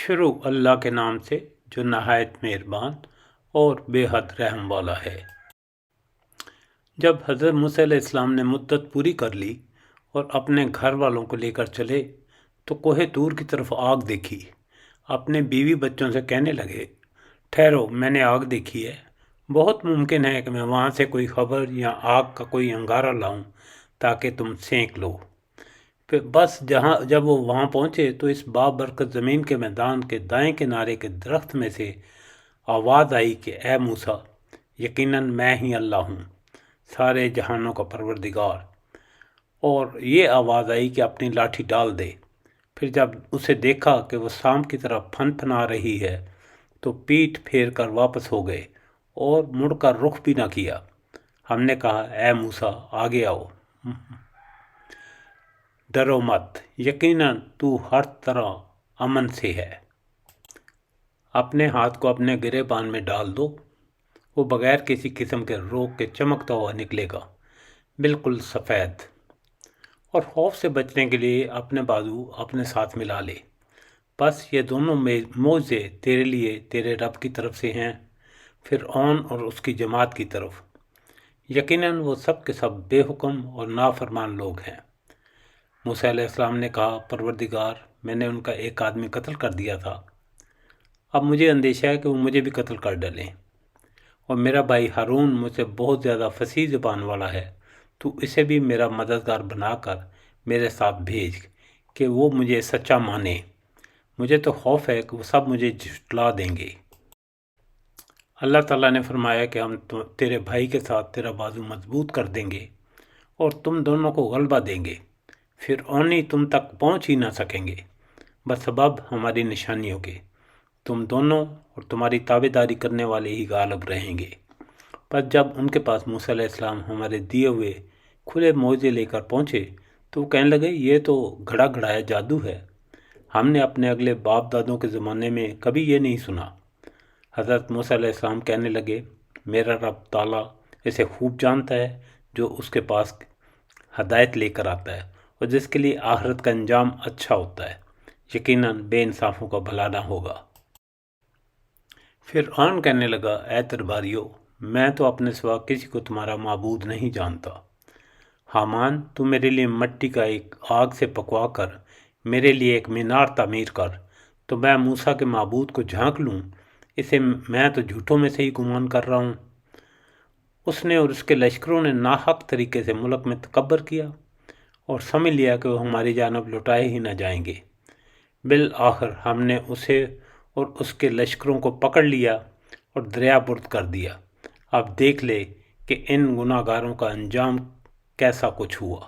شروع اللہ کے نام سے جو نہایت مہربان اور بے حد رحم والا ہے۔ جب حضرت موسیٰ علیہ السلام نے مدت پوری کر لی اور اپنے گھر والوں کو لے کر چلے تو کوہ طور کی طرف آگ دیکھی۔ اپنے بیوی بچوں سے کہنے لگے، ٹھہرو، میں نے آگ دیکھی ہے، بہت ممکن ہے کہ میں وہاں سے کوئی خبر یا آگ کا کوئی انگارہ لاؤں تاکہ تم سینک لو۔ پھر بس جب وہ وہاں پہنچے تو اس بابرکت زمین کے میدان کے دائیں کنارے کے درخت میں سے آواز آئی کہ اے موسیٰ، یقیناً میں ہی اللہ ہوں، سارے جہانوں کا پروردگار۔ اور یہ آواز آئی کہ اپنی لاٹھی ڈال دے۔ پھر جب اسے دیکھا کہ وہ شام کی طرف پھن پھنا رہی ہے تو پیٹھ پھیر کر واپس ہو گئے اور مڑ کر رخ بھی نہ کیا۔ ہم نے کہا، اے موسیٰ، آگے آؤ، ڈرو مت، یقیناً تو ہر طرح امن سے ہے۔ اپنے ہاتھ کو اپنے گریبان میں ڈال دو، وہ بغیر کسی قسم کے روک کے چمکتا ہوا نکلے گا، بالکل سفید۔ اور خوف سے بچنے کے لیے اپنے بازو اپنے ساتھ ملا لے۔ بس یہ دونوں معجزے تیرے لیے تیرے رب کی طرف سے ہیں، فرعون اور اس کی جماعت کی طرف۔ یقیناً وہ سب کے سب بے حکم اور نافرمان لوگ ہیں۔ موسیٰ علیہ السلام نے کہا، پروردگار، میں نے ان کا ایک آدمی قتل کر دیا تھا، اب مجھے اندیشہ ہے کہ وہ مجھے بھی قتل کر ڈالیں، اور میرا بھائی ہارون مجھ سے بہت زیادہ فصیح زبان والا ہے، تو اسے بھی میرا مددگار بنا کر میرے ساتھ بھیج کہ وہ مجھے سچا مانے۔ مجھے تو خوف ہے کہ وہ سب مجھے جھٹلا دیں گے۔ اللہ تعالیٰ نے فرمایا کہ ہم تیرے بھائی کے ساتھ تیرا بازو مضبوط کر دیں گے اور تم دونوں کو غلبہ دیں گے، فرعونی تم تک پہنچ ہی نہ سکیں گے، بسبب ہماری نشانیوں کے۔ تم دونوں اور تمہاری تابع داری کرنے والے ہی غالب رہیں گے۔ پس جب ان کے پاس موسیٰ علیہ السلام ہمارے دیے ہوئے کھلے معجزے لے کر پہنچے تو وہ کہنے لگے، یہ تو گھڑا گھڑایا جادو ہے، ہم نے اپنے اگلے باپ دادوں کے زمانے میں کبھی یہ نہیں سنا۔ حضرت موسیٰ علیہ السلام کہنے لگے، میرا رب تعالیٰ اسے خوب جانتا ہے جو اس کے پاس ہدایت لے کر آتا ہے اور جس کے لیے آخرت کا انجام اچھا ہوتا ہے، یقیناً بے انصافوں کا بھلا نہ ہوگا۔ فرعون کہنے لگا، اے درباریو، میں تو اپنے سوا کسی کو تمہارا معبود نہیں جانتا۔ حامان، تو میرے لیے مٹی کا ایک آگ سے پکوا کر میرے لیے ایک مینار تعمیر کر تو میں موسیٰ کے معبود کو جھانک لوں، اسے میں تو جھوٹوں میں سے ہی گمان کر رہا ہوں۔ اس نے اور اس کے لشکروں نے ناحق طریقے سے ملک میں تکبر کیا اور سمجھ لیا کہ وہ ہماری جانب لوٹائے ہی نہ جائیں گے۔ بالآخر ہم نے اسے اور اس کے لشکروں کو پکڑ لیا اور دریا برد کر دیا۔ اب دیکھ لے کہ ان گناہ گاروں کا انجام کیسا کچھ ہوا۔